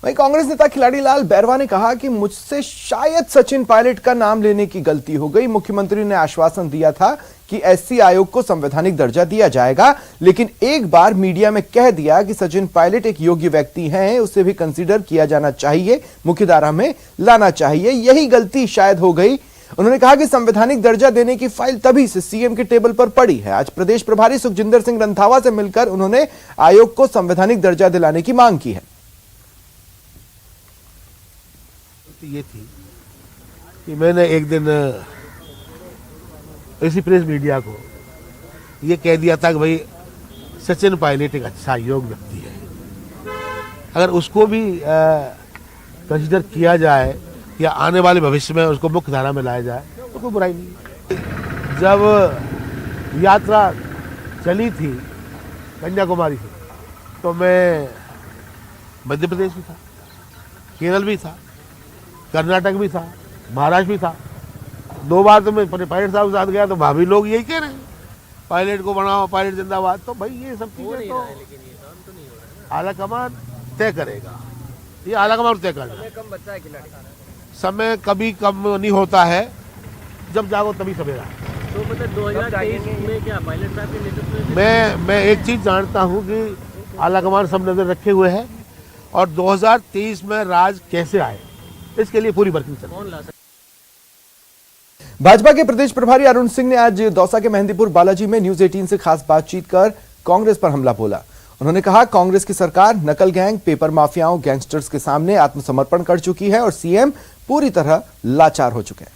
वहीं कांग्रेस नेता खिलाड़ीलाल बैरवा ने कहा कि मुझसे शायद सचिन पायलट का नाम लेने की गलती हो गई। मुख्यमंत्री ने आश्वासन दिया था कि एससी आयोग को संवैधानिक दर्जा दिया जाएगा, लेकिन एक बार मीडिया में कह दिया कि सचिन पायलट एक योग्य व्यक्ति हैं, उसे भी कंसीडर किया जाना चाहिए, मुख्यधारा में लाना चाहिए। यही गलती शायद हो गई। उन्होंने कहा कि संवैधानिक दर्जा देने की फाइल तभी से सीएम के टेबल पर पड़ी है। आज प्रदेश प्रभारी सुखजिंदर सिंह रंधावा से मिलकर उन्होंने आयोग को संवैधानिक दर्जा दिलाने की मांग की है। ये थी कि मैंने एक दिन इसी प्रेस मीडिया को ये कह दिया था कि भाई सचिन पायलट एक अच्छा योग्य व्यक्ति है, अगर उसको भी कंसीडर किया जाए या आने वाले भविष्य में उसको मुख्य धारा में लाया जाए तो कोई बुराई नहीं। जब यात्रा चली थी कन्याकुमारी से तो मैं मध्य प्रदेश भी था, केरल भी था, कर्नाटक भी था, महाराष्ट्र भी था। 2 बार तो मैं पायलट साहब के साथ गया तो भाभी लोग यही कह रहे हैं पायलट को बनाओ, पायलट जिंदाबाद। तो भाई ये सब चीजें तो आलाकमान तय करेगा, ये आलाकमान तय करेगा। समय कभी कम नहीं होता है, जब जागो तभी सवेरा। तो मतलब 2023 में क्या पायलट साहब के नेतृत्व में मैं एक चीज जानता हूँ कि आलाकमान सब नजर रखे हुए है और 2023 में राज कैसे आए इसके लिए पूरी वर्किंग चल रही है। भाजपा के प्रदेश प्रभारी अरुण सिंह ने आज दौसा के मेहंदीपुर बालाजी में न्यूज 18 से खास बातचीत कर कांग्रेस पर हमला बोला। उन्होंने कहा कांग्रेस की सरकार नकल गैंग, पेपर माफियाओं, गैंगस्टर्स के सामने आत्मसमर्पण कर चुकी है और सीएम पूरी तरह लाचार हो चुके हैं।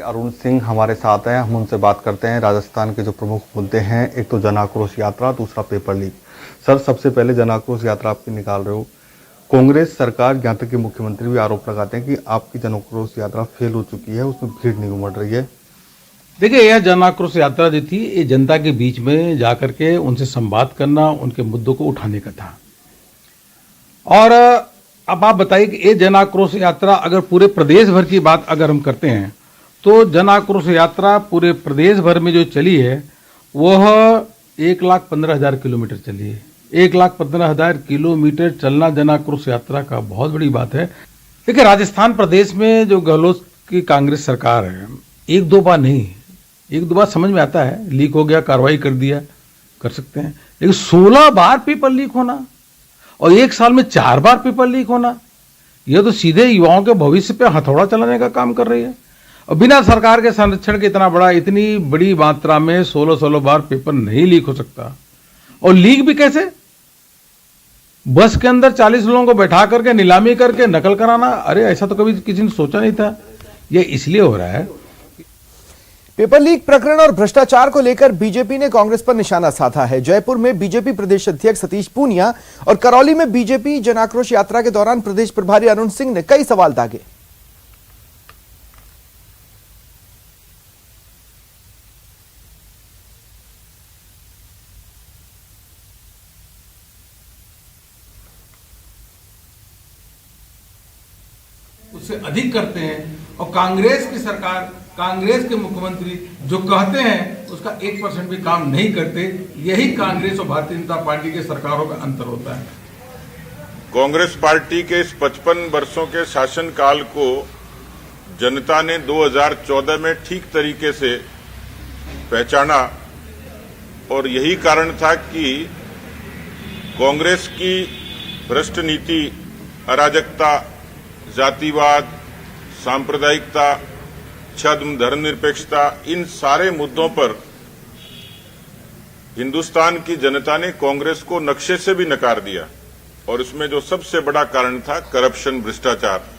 अरुण सिंह हमारे साथ हैं, हम उनसे बात करते हैं। राजस्थान के जो प्रमुख मुद्दे हैं, एक तो जन आक्रोश यात्रा, दूसरा पेपर लीक। सर, सबसे पहले जन आक्रोश यात्रा आपकी निकाल रहे हो, कांग्रेस सरकार, यहाँ तक कि मुख्यमंत्री भी आरोप लगाते हैं कि आपकी जन आक्रोश यात्रा फेल हो चुकी है, उसमें भीड़ नहीं उमड़ रही है। देखिए, यह जन आक्रोश यात्रा जो थी ये जनता के बीच में जाकर के उनसे संवाद करना, उनके मुद्दों को उठाने का था। और अब आप बताइए कि ये जन आक्रोश यात्रा अगर पूरे प्रदेश भर की बात अगर हम करते हैं तो जन आक्रोश यात्रा पूरे प्रदेश भर में जो चली है वह 1,15,000 किलोमीटर चली है। 1,15,000 किलोमीटर चलना जन आक्रोश यात्रा का बहुत बड़ी बात है। देखिए, राजस्थान प्रदेश में जो गहलोत की कांग्रेस सरकार है, 1-2 बार नहीं, 1-2 बार समझ में आता है, लीक हो गया, कार्रवाई कर दिया, कर सकते हैं। लेकिन 16 बार पेपर लीक होना और 1 साल में 4 बार पेपर लीक होना, यह तो सीधे युवाओं के भविष्य पे हथौड़ा चलाने का काम कर रही है। और बिना सरकार के संरक्षण के इतनी बड़ी मात्रा में 16 बार पेपर नहीं लीक हो सकता। और लीक भी कैसे? बस के अंदर 40 लोगों को बैठा करके नीलामी करके नकल कराना, अरे ऐसा तो कभी किसी ने सोचा नहीं था। यह इसलिए हो रहा है। पेपर लीक प्रकरण और भ्रष्टाचार को लेकर बीजेपी ने कांग्रेस पर निशाना साधा है। जयपुर में बीजेपी प्रदेश अध्यक्ष सतीश पूनिया और करौली में बीजेपी जन आक्रोश यात्रा के दौरान प्रदेश प्रभारी अरुण सिंह ने कई सवाल दागे। उससे अधिक करते हैं और कांग्रेस की सरकार, कांग्रेस के मुख्यमंत्री जो कहते हैं उसका 1% भी काम नहीं करते। यही कांग्रेस और भारतीय जनता पार्टी के सरकारों का अंतर होता है। कांग्रेस पार्टी के इस 55 वर्षों के शासनकाल को जनता ने 2014 में ठीक तरीके से पहचाना और यही कारण था कि कांग्रेस की भ्रष्ट नीति, अराजकता, जातिवाद, सांप्रदायिकता, छद्म, धर्मनिरपेक्षता, इन सारे मुद्दों पर हिंदुस्तान की जनता ने कांग्रेस को नक्शे से भी नकार दिया और इसमें जो सबसे बड़ा कारण था करप्शन, भ्रष्टाचार।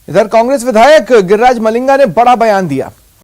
इधर कांग्रेस विधायक गिरिराज मलिंगा ने बड़ा बयान दिया।